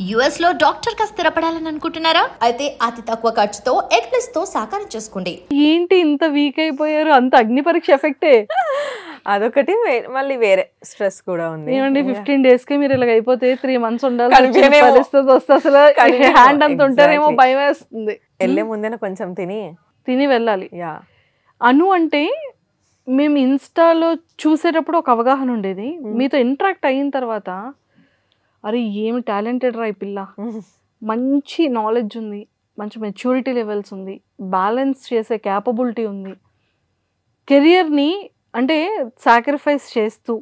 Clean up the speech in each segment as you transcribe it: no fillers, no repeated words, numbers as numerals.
US లో doctor గా స్థిరపడాలని అనుకుంటున్నారా? అయితే అతి తక్కువ ఖర్చుతో ఎగ్ ప్లస్ తో సాకారం చేసుకోండి. ఏంటి ఇంత వీక్ అయిపోయారు? అంత అగ్ని పరీక్ష ఎఫెక్టే. అదొకటి మళ్ళీ వేరే స్ట్రెస్ కూడా ఉంది. ఏమండి 15 days కి మీరు ఇలా అయిపోతే 3 months ఉండాలి కనిపించేమో. పరిస్థితి వస్తే అసలు కనిపించేమో. హ్యాండ్ అంత ఉంటారేమో Exactly. భయం వేస్తుంది. వెళ్ళే ముందేనే కొంచెం తిని వెళ్ళాలి. యా అను అంటే మేము ఇన్స్టాలో చూసేటప్పుడు ఒక అవగాహన ఉండేది. మీతో ఇంటరాక్ట్ అయిన తర్వాత అరే ఏమి టాలెంటెడ్ రా ఈ పిల్ల, మంచి నాలెడ్జ్ ఉంది, మంచి మెచ్యూరిటీ లెవెల్స్ ఉంది, బ్యాలెన్స్ చేసే క్యాపబిలిటీ ఉంది, కెరియర్ని అంటే సాక్రిఫైస్ చేస్తూ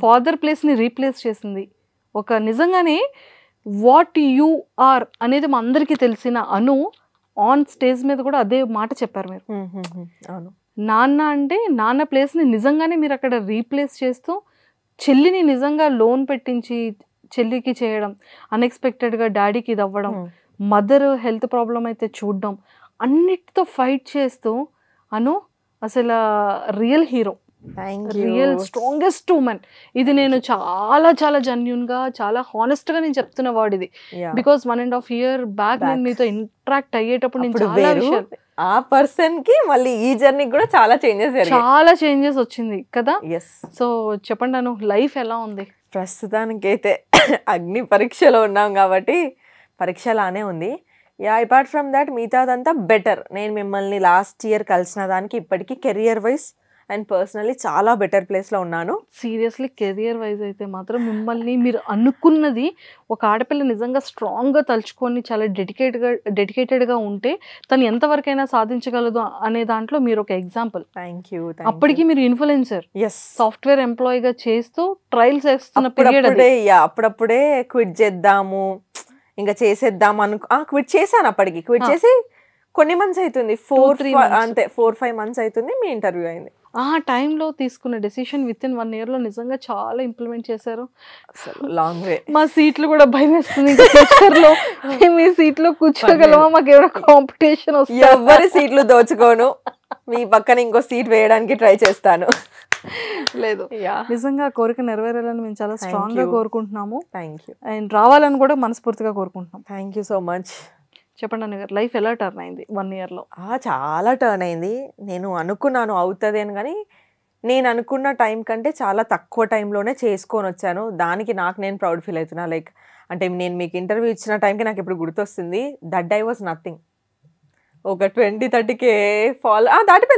ఫాదర్ ప్లేస్ని రీప్లేస్ చేసింది. ఒక నిజంగానే వాట్ యు ఆర్ అనేది మా అందరికీ తెలిసిన అను ఆన్ స్టేజ్ మీద కూడా అదే మాట చెప్పారు మీరు. అవును. నాన్న అంటే నాన్న ప్లేస్ని నిజంగానే మీరు అక్కడ రీప్లేస్ చేస్తూ చెల్లిని నిజంగా లోన్ పెట్టించి చెల్లికి చేయడం, అన్ఎక్స్పెక్టెడ్గా డాడీకి ఇది అవ్వడం, మదర్ హెల్త్ ప్రాబ్లం అయితే చూడడం, అన్నిటితో ఫైట్ చేస్తూ అను అసలు real hero, real strongest women. ఇది నేను చాలా చాలా జెన్యూన్గా చాలా హానెస్ట్గా నేను చెప్తున్న వర్డ్ ఇది. బికాస్ 1.5 year బ్యాక్ నేను మీతో ఇంటరాక్ట్ అయ్యేటప్పుడు నేను చాలా విషయాలు ఆ పర్సన్ కి మళ్ళీ ఈ జర్నీ కూడా చాలా చేంజెస్ వచ్చింది కదా. సో చెప్పండి అను, లైఫ్ ఎలా ఉంది? ప్రస్తుతానికైతే అగ్ని పరీక్షలో ఉన్నాం కాబట్టి పరీక్షలానే ఉంది. అపార్ట్ ఫ్రమ్ దాట్ మిగతాదంతా బెటర్. నేను మిమ్మల్ని లాస్ట్ ఇయర్ కలిసిన దానికి ఇప్పటికీ కెరియర్ వైజ్ అండ్ పర్సనలీ చాలా బెటర్ ప్లేస్లో ఉన్నాను. సీరియస్లీ కెరియర్ వైజ్ అయితే మాత్రం మిమ్మల్ని మీరు అనుకున్నది ఒక ఆడపిల్ల నిజంగా స్ట్రాంగ్గా తలుచుకొని చాలా డెడికేటెడ్గా ఉంటే తను ఎంతవరకైనా సాధించగలదు అనే దాంట్లో మీరు ఒక ఎగ్జాంపుల్. Thank you. అప్పటికి మీరు ఇన్ఫ్లుయెన్సర్, సాఫ్ట్వేర్ ఎంప్లాయీగా చేస్తూ ట్రయల్స్ చేస్తున్న పీరియడ్. అప్పుడప్పుడే క్విట్ చేద్దాము ఇంకా చేసేద్దాం క్విట్ చేశాను. అప్పటికి క్విట్ చేసి కొన్ని మంత్స్ అవుతుంది, 4-5 months అవుతుంది మీ ఇంటర్వ్యూ అయింది. ఆ టైంలో తీసుకున్న డెసిషన్ within 1 year లో నిజంగా చాలా ఇంప్లిమెంట్ చేశారు. Long way. మా సీట్లు కూడా భయం వేస్తుంది. ఫ్యూచర్లో మీ సీట్లో కూర్చోగలమా? మాకు ఏమైనా కాంపిటీషన్ వస్తుంది? ఎవరి సీట్లు దోచుకోను, మీ పక్కన ఇంకో సీట్ వేయడానికి ట్రై చేస్తాను. లేదు, నిజంగా కోరిక నెరవేరాలని మేము చాలా స్ట్రాంగ్ గా కోరుకుంటున్నాము. Thank you. అండ్ రావాలని కూడా మనస్ఫూర్తిగా కోరుకుంటున్నాం. Thank you so much. చెప్పండి అన్న గారు, లైఫ్ ఎలా టర్న్ అయింది 1 year లో? చాలా టర్న్ అయింది. నేను అనుకున్నాను అవుతుంది అని, కానీ నేను అనుకున్న టైం కంటే చాలా తక్కువ టైంలోనే చేసుకొని వచ్చాను. దానికి నాకు నేను ప్రౌడ్ ఫీల్ అవుతున్నా. లైక్ అంటే నేను మీకు ఇంటర్వ్యూ ఇచ్చిన టైంకి నాకు ఇప్పుడు గుర్తొస్తుంది, దట్ ఐ వాజ్ నథింగ్. ఒక 20-30K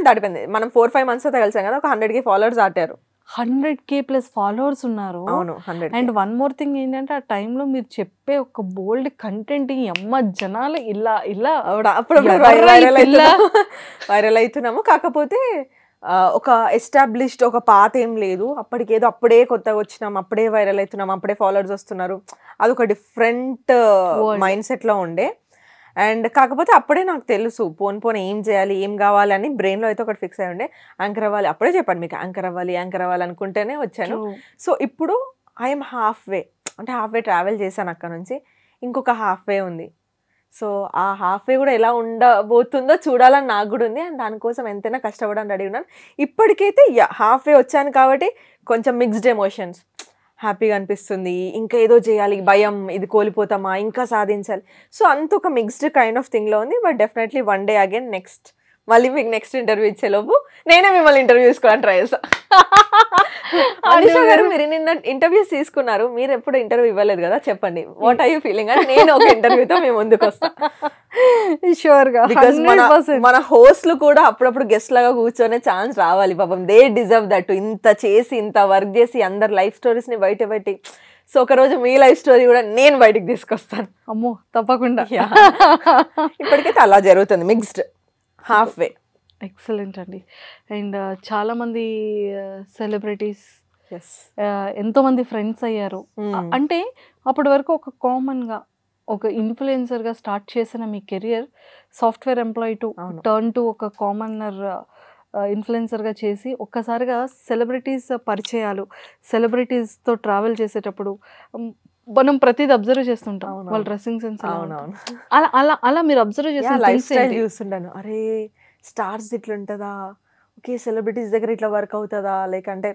దాటిపోయింది. మనం 4-5 months అయితే కలిసాం కదా, ఒక 100K followers దాటారు. 100K plus followers ఉన్నారు. అవును, 100. అండ్ వన్ మోర్ థింగ్ ఏంటంటే ఆ టైంలో మీరు చెప్పే ఒక బోల్డ్ కంటెంట్ అమ్మ జనాలు ఇలా అప్పుడప్పుడు వైరల్ అవుతున్నాము. కాకపోతే ఒక ఎస్టాబ్లిష్డ్ ఒక పాత ఏం లేదు. అప్పటికేదో అప్పుడే కొత్తగా వచ్చినాం, అప్పుడే వైరల్ అవుతున్నాం, అప్పుడే ఫాలోవర్స్ వస్తున్నారు. అదొక డిఫరెంట్ మైండ్ సెట్లో ఉండే. అండ్ కాకపోతే అప్పుడే నాకు తెలుసు పోన్ ఏం చేయాలి, ఏం కావాలి అని బ్రెయిన్లో అయితే ఒకటి ఫిక్స్ అయ్యి ఉండే. యాంకర్ అవ్వాలి, అప్పుడే చెప్పండి మీకు యాంకర్ అవ్వాలి అనుకుంటేనే వచ్చాను. సో ఇప్పుడు ఐఎమ్ హాఫ్ వే ట్రావెల్ చేశాను అక్కడ నుంచి. ఇంకొక హాఫ్ వే ఉంది. సో ఆ హాఫ్ వే కూడా ఎలా ఉండబోతుందో చూడాలని నాకు కూడా ఉంది. అండ్ దానికోసం ఎంతైనా కష్టపడని రెడీ ఉన్నాను. ఇప్పటికైతే హాఫ్ వే వచ్చాను కాబట్టి కొంచెం మిక్స్డ్ ఎమోషన్స్. హ్యాపీగా అనిపిస్తుంది, ఇంకా ఏదో చేయాలి, భయం ఇది కోల్పోతామా, ఇంకా సాధించాలి. సో అంత ఒక మిక్స్డ్ కైండ్ ఆఫ్ థింగ్లో ఉంది. But definitely one day again మళ్ళీ మీకు నెక్స్ట్ ఇంటర్వ్యూ ఇచ్చేలోపు నేనే మిమ్మల్ని ఇంటర్వ్యూ తీసుకోవాలని ట్రై చేస్తా. అనుష గారు, మీరు నిన్న ఇంటర్వ్యూస్ తీసుకున్నారు, మీరు ఎప్పుడు ఇంటర్వ్యూ ఇవ్వలేదు కదా, చెప్పండి వాట్ ఆర్ యూ ఫీలింగ్ అని నేను ఒక ఇంటర్వ్యూతో మేము ముందుకు వస్తాం. షూర్గా. బికాస్ మన హోస్ట్లు కూడా అప్పుడప్పుడు గెస్ట్ లాగా కూర్చొనే ఛాన్స్ రావాలి. పాపం దే డిజర్వ్ దట్. ఇంత చేసి ఇంత వర్క్ చేసి అందరు లైఫ్ స్టోరీస్ ని బయట పెట్టి, సో ఒకరోజు మీ లైఫ్ స్టోరీ కూడా నేను బయటికి తీసుకొస్తాను. అమ్మో తప్పకుండా. ఇప్పటికైతే అలా జరుగుతుంది, మిక్స్డ్ హాఫ్ వే. ఎక్సలెంట్ అండి. అండ్ చాలామంది సెలబ్రిటీస్, ఎంతోమంది ఫ్రెండ్స్ అయ్యారు. అంటే అప్పటి వరకు ఒక కామన్గా ఒక ఇన్ఫ్లుయెన్సర్గా స్టార్ట్ చేసిన మీ career software employee to turn to ఒక కామనర్ ఇన్ఫ్లుయెన్సర్గా చేసి ఒక్కసారిగా సెలబ్రిటీస్ పరిచయాలు, సెలబ్రిటీస్తో ట్రావెల్ చేసేటప్పుడు మనం ప్రతిదీ అబ్జర్వ్ చేస్తుంటాం. వాళ్ళ డ్రెస్సింగ్ సెన్స్ అలా మీరు అబ్జర్వ్ చూస్తుంటాను. అరే స్టార్స్ ఇట్లా ఉంటుందా, ఓకే సెలబ్రిటీస్ దగ్గర ఇట్లా వర్క్ అవుతుందా, లైక్ అంటే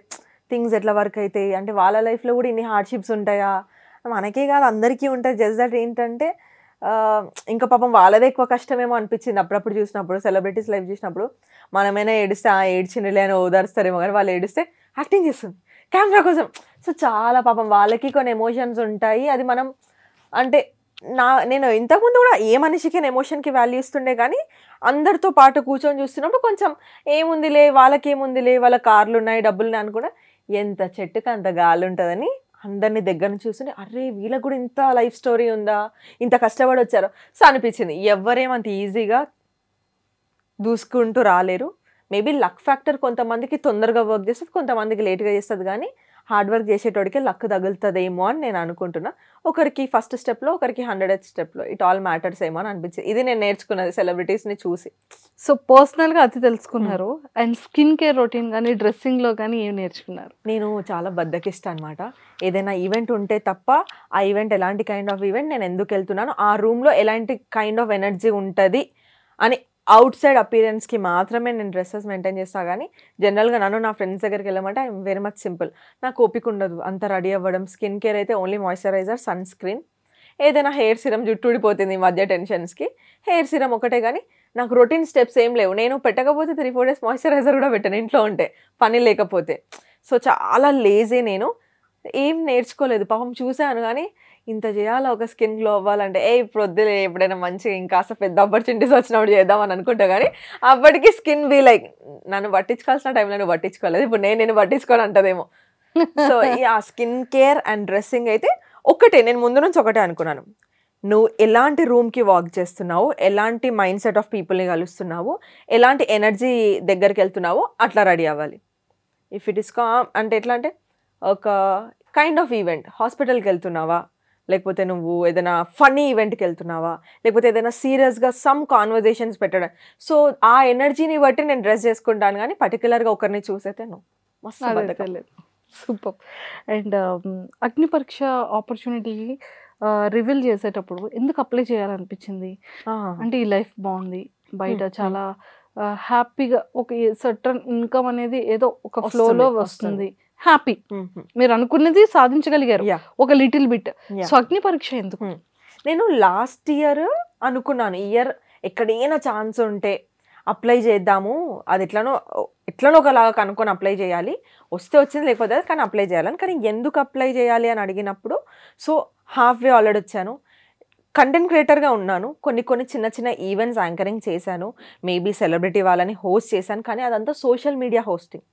థింగ్స్ ఎట్లా వర్క్ అవుతాయి, అంటే వాళ్ళ లైఫ్లో కూడా ఇన్ని హార్డ్షిప్స్ ఉంటాయా మనకే కాదు అందరికీ ఉంటుంది. జస్ట్ దట్ ఏంటంటే ఇంకా పాపం వాళ్ళదే ఎక్కువ కష్టమేమో అనిపించింది అప్పుడప్పుడు చూసినప్పుడు, సెలబ్రిటీస్ లైఫ్ చూసినప్పుడు. మనమైనా ఏడిస్తే ఏడ్చినలే అని ఓదారుస్తారేమో, కానీ వాళ్ళు ఏడిస్తే యాక్టింగ్ చేస్తుంది కెమెరా కోసం. సో చాలా పాపం వాళ్ళకి కొన్ని ఎమోషన్స్ ఉంటాయి. అది మనం అంటే నేను ఇంతకుముందు కూడా ఏ మనిషికి ఎమోషన్కి వాల్యూ ఇస్తుండే, కానీ అందరితో పాటు కూర్చొని చూస్తున్నప్పుడు కొంచెం ఏముందిలే వాళ్ళకేముందిలే, వాళ్ళ కార్లు ఉన్నాయి డబ్బులు ఉన్నాయి అనుకున్నా, ఎంత చెట్టుకి అంత గాలి ఉంటుందని అందరినీ దగ్గర నుంచి చూస్తుంటే అరే వీళ్ళకి కూడా ఇంత లైఫ్ స్టోరీ ఉందా, ఇంత కష్టపడి వచ్చారో. సో అనిపించింది ఎవరేమంత ఈజీగా దూసుకుంటూ రాలేరు. మేబీ లక్ ఫ్యాక్టర్ కొంతమందికి తొందరగా వర్క్ చేస్తుంది, కొంతమందికి లేట్గా చేస్తుంది, కానీ హార్డ్ వర్క్ చేసేటోడికే లక్ తగులుతుందేమో అని నేను అనుకుంటున్నా. ఒకరికి ఫస్ట్ స్టెప్లో, ఒకరికి 100th స్టెప్లో, ఇట్ ఆల్ మ్యాటర్స్ ఏమో అని అనిపించింది. ఇది నేను నేర్చుకున్నది సెలబ్రిటీస్ని చూసి. సో పర్సనల్గా అది తెలుసుకున్నారు. అండ్ స్కిన్ కేర్ రొటీన్ కానీ డ్రెస్సింగ్లో కానీ ఏం నేర్చుకున్నారు? నేను చాలా బద్దకిస్తా అనమాట. ఏదైనా ఈవెంట్ ఉంటే తప్ప ఆ ఈవెంట్ ఎలాంటి కైండ్ ఆఫ్ ఈవెంట్, నేను ఎందుకు వెళ్తున్నాను, ఆ రూమ్లో ఎలాంటి కైండ్ ఆఫ్ ఎనర్జీ ఉంటుంది అని అవుట్ సైడ్ అపీరెన్స్కి మాత్రమే నేను డ్రెస్సెస్ మెయింటైన్ చేస్తాను. కానీ జనరల్గా నన్ను నా ఫ్రెండ్స్ దగ్గరికి వెళ్ళమంటే ఐఎమ్ వెరీ మచ్ సింపుల్. నాకు ఓపిక ఉండదు అంత రెడీ అవ్వడం. స్కిన్ కేర్ అయితే ఓన్లీ మాయిశ్చరైజర్, సన్ స్క్రీన్, ఏదైనా హెయిర్ సిరమ్, జుట్టు ఊడిపోతుంది ఈ మధ్య టెన్షన్స్కి, హెయిర్ సిరమ్ ఒకటే. కానీ నాకు రొటీన్ స్టెప్స్ ఏం లేవు. నేను పెట్టకపోతే 3-4 days మాయిశ్చరైజర్ కూడా పెట్టాను ఇంట్లో ఉంటే, పని లేకపోతే. సో చాలా లేజీ నేను, ఏం నేర్చుకోలేదు. పాపం చూశాను కానీ ఇంత చేయాలా ఒక స్కిన్ గ్లో అవ్వాలంటే, ఇప్పుడు వద్దులే, ఎప్పుడైనా మంచిగా ఇంకాస్త పెద్ద ఆపర్చునిటీస్ వచ్చినప్పుడు చేద్దామని అనుకుంటా. కానీ అప్పటికి స్కిన్ బీ లైక్ నన్ను పట్టించుకోవాల్సిన టైంలో నువ్వు పట్టించుకోలేదు, ఇప్పుడు నేను పట్టించుకోని అంటదేమో. సో ఆ స్కిన్ కేర్ అండ్ డ్రెస్సింగ్ అయితే ఒకటే, నేను ముందు నుంచి ఒకటే అనుకున్నాను. నువ్వు ఎలాంటి రూమ్కి వాక్ చేస్తున్నావు, ఎలాంటి మైండ్ సెట్ ఆఫ్ పీపుల్ని కలుస్తున్నావు, ఎలాంటి ఎనర్జీ దగ్గరికి వెళ్తున్నావు, అట్లా రెడీ అవ్వాలి. ఇఫ్ ఇట్ ఇస్ అంటే ఎట్లా అంటే ఒక కైండ్ ఆఫ్ ఈవెంట్, హాస్పిటల్కి వెళ్తున్నావా, లేకపోతే నువ్వు ఏదైనా ఫన్నీ ఈవెంట్కి వెళ్తున్నావా, లేకపోతే ఏదైనా సీరియస్గా సమ్ కాన్వర్జేషన్స్ పెట్టడం. సో ఆ ఎనర్జీని బట్టి నేను డ్రెస్ చేసుకుంటాను, కానీ పర్టికులర్గా ఒకరిని చూసైతే నువ్వు మస్తు. సూపర్. అండ్ అగ్ని పరీక్ష ఆపర్చునిటీ రివీల్ చేసేటప్పుడు ఎందుకు అప్లై చేయాలనిపించింది? అంటే ఈ లైఫ్ బాగుంది, బయట చాలా హ్యాపీగా ఒక సర్టన్ ఇన్కమ్ అనేది ఏదో ఒక ఫ్లోలో వస్తుంది, హ్యాపీ, మీరు అనుకున్నది సాధించగలిగారు ఒక లిటిల్ బిట్. సో అగ్ని పరీక్ష ఎందుకు? నేను లాస్ట్ ఇయర్ అనుకున్నాను, ఇయర్ ఎక్కడైనా ఛాన్స్ ఉంటే అప్లై చేద్దాము, అది ఎట్లనో ఒకలాగా కనుక్కొని అప్లై చేయాలి, వస్తే వచ్చింది లేకపోతే కానీ అప్లై చేయాలని. కానీ ఎందుకు అప్లై చేయాలి అని అడిగినప్పుడు, సో హాఫ్ వే ఆల్రెడీ వచ్చాను, కంటెంట్ క్రియేటర్గా ఉన్నాను, కొన్ని చిన్న చిన్న ఈవెంట్స్ యాంకరింగ్ చేశాను, మేబీ సెలబ్రిటీ వాళ్ళని హోస్ట్ చేశాను, కానీ అదంతా social media hosting,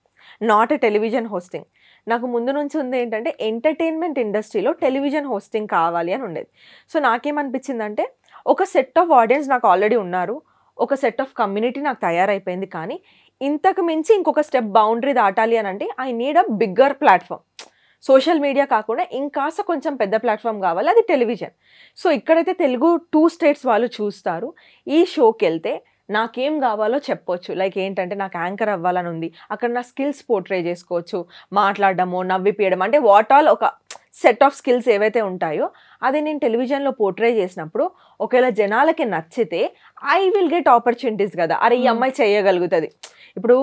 not a television hosting. నాకు ముందు నుంచి ఉంది ఏంటంటే ఎంటర్టైన్మెంట్ ఇండస్ట్రీలో టెలివిజన్ హోస్టింగ్ కావాలి అని ఉండేది. సో నాకేమనిపించిందంటే ఒక సెట్ ఆఫ్ ఆడియన్స్ నాకు ఆల్రెడీ ఉన్నారు, ఒక సెట్ ఆఫ్ కమ్యూనిటీ నాకు తయారైపోయింది, కానీ ఇంతకు మించి ఇంకొక స్టెప్ బౌండరీ దాటాలి అని అంటే I need a bigger platform. Social media కాకుండా ఇంకాస్త కొంచెం పెద్ద ప్లాట్ఫామ్ కావాలి, అది టెలివిజన్. సో ఇక్కడైతే తెలుగు 2 states వాళ్ళు చూస్తారు. ఈ షోకి వెళ్తే నాకేం కావాలో చెప్పొచ్చు. లైక్ ఏంటంటే నాకు యాంకర్ అవ్వాలని ఉంది, అక్కడ నా స్కిల్స్ పోర్ట్రే చేసుకోవచ్చు, మాట్లాడడము, నవ్విపియడం, అంటే వాట్ ఆల్ ఒక సెట్ ఆఫ్ స్కిల్స్ ఏవైతే ఉంటాయో అది నేను టెలివిజన్లో పోర్ట్రే చేసినప్పుడు ఒకవేళ జనాలకి నచ్చితే ఐ విల్ గెట్ ఆపర్చునిటీస్ కదా. అరే ఈ అమ్మాయి చేయగలుగుతుంది. ఇప్పుడు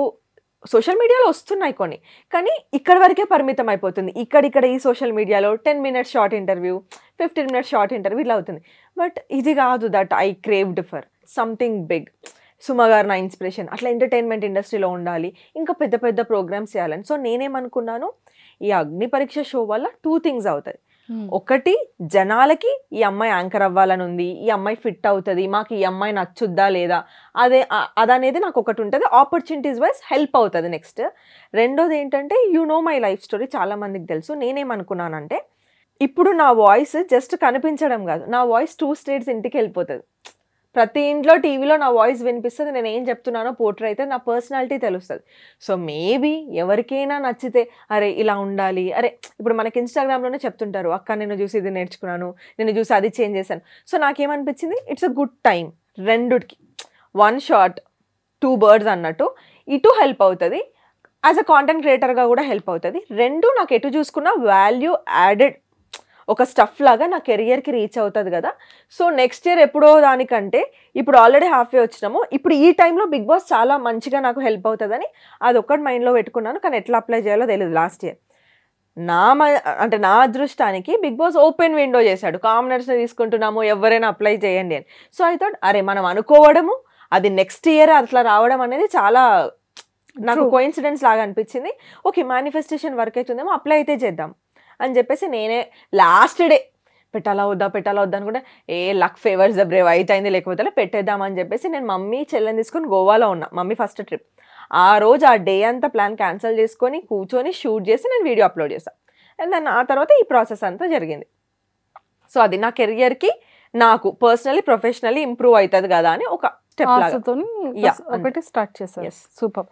సోషల్ మీడియాలో వస్తున్నాయి కొన్ని, కానీ ఇక్కడ వరకే పరిమితం అయిపోతుంది. ఇక్కడ ఈ సోషల్ మీడియాలో 10 minutes short interview, 15 minutes short interview ఇట్లా అవుతుంది. బట్ ఇది కాదు, that I craved for something big. Suma గారు నా ఇన్స్పిరేషన్, అట్లా ఎంటర్టైన్మెంట్ ఇండస్ట్రీలో ఉండాలి, ఇంకా పెద్ద పెద్ద ప్రోగ్రామ్స్ చేయాలని. సో నేనేమనుకున్నాను, ఈ అగ్ని పరీక్ష షో వల్ల 2 things అవుతాయి. ఒకటి, జనాలకి ఈ అమ్మాయి యాంకర్ అవ్వాలని ఉంది, ఈ అమ్మాయి ఫిట్ అవుతుంది, మాకు ఈ అమ్మాయి నచ్చుద్దా లేదా అదనేది నాకు ఒకటి ఉంటుంది, ఆపర్చునిటీస్ వైజ్ హెల్ప్ అవుతుంది. నెక్స్ట్ రెండోది ఏంటంటే మై లైఫ్ స్టోరీ చాలా మందికి తెలుసు. నేనేమనుకున్నానంటే ఇప్పుడు నా వాయిస్ జస్ట్ కనిపించడం కాదు, నా వాయిస్ 2 states ఇంటికి వెళ్ళిపోతుంది. ప్రతి ఇంట్లో టీవీలో నా వాయిస్ వినిపిస్తుంది, నేను ఏం చెప్తున్నానో పోర్ట్రే అయితే నా పర్సనాలిటీ తెలుస్తుంది. సో మేబీ ఎవరికైనా నచ్చితే అరే ఇలా ఉండాలి, అరే ఇప్పుడు మనకి ఇన్స్టాగ్రామ్లోనే చెప్తుంటారు, అక్క నేను చూసి ఇది నేర్చుకున్నాను, నేను చూసి అది చేంజ్ చేశాను. సో నాకేమనిపించింది, ఇట్స్ అ గుడ్ టైం, రెండుకి 1 shot 2 birds అన్నట్టు. ఇటు హెల్ప్ అవుతుంది, యాజ్ అ కాంటెంట్ క్రియేటర్గా కూడా హెల్ప్ అవుతుంది. రెండు నాకు ఎటు చూసుకున్న వాల్యూ యాడెడ్ ఒక స్టఫ్ లాగా నా కెరియర్కి రీచ్ అవుతుంది కదా. సో నెక్స్ట్ ఇయర్ ఎప్పుడో దానికంటే ఇప్పుడు ఆల్రెడీ హాఫ్ వే వచ్చినాము, ఇప్పుడు ఈ టైంలో బిగ్ బాస్ చాలా మంచిగా నాకు హెల్ప్ అవుతుందని అది ఒక్కటి మైండ్లో పెట్టుకున్నాను. కానీ ఎట్లా అప్లై చేయాలో తెలియదు. లాస్ట్ ఇయర్ అంటే నా అదృష్టానికి బిగ్ బాస్ ఓపెన్ విండో చేశాడు, కామనర్స్ తీసుకుంటున్నాము ఎవరైనా అప్లై చేయండి అని. సో ఐ థాట్ అరే మనం అనుకోవడము అది నెక్స్ట్ ఇయర్ అట్లా రావడం అనేది చాలా నాకు కోఇన్సిడెన్స్ లాగా అనిపించింది. ఓకే మేనిఫెస్టేషన్ వర్క్ అవుతుందేమో, అప్లై అయితే చేద్దాం అని చెప్పేసి నేనే లాస్ట్ డే పెట్టాలా వద్దా అనుకుంటే లక్ ఫేవర్స్ ద బ్రేవ్ అయితే అయింది, లేకపోతే పెట్టేద్దామని చెప్పేసి నేను మమ్మీ చెల్లెని తీసుకొని గోవాలో ఉన్నా. Mummy first trip. ఆ రోజు ఆ డే అంతా ప్లాన్ క్యాన్సిల్ చేసుకొని కూర్చొని షూట్ చేసి నేను వీడియో అప్లోడ్ చేశాను. అండ్ దెన్ ఆ తర్వాత ఈ ప్రాసెస్ అంతా జరిగింది. సో అది నా కెరియర్కి నాకు పర్సనలీ ప్రొఫెషనల్లీ ఇంప్రూవ్ అవుతుంది కదా అని ఒక స్టెప్ లాగా ఒకటి స్టార్ట్ చేశారు. సూపర్.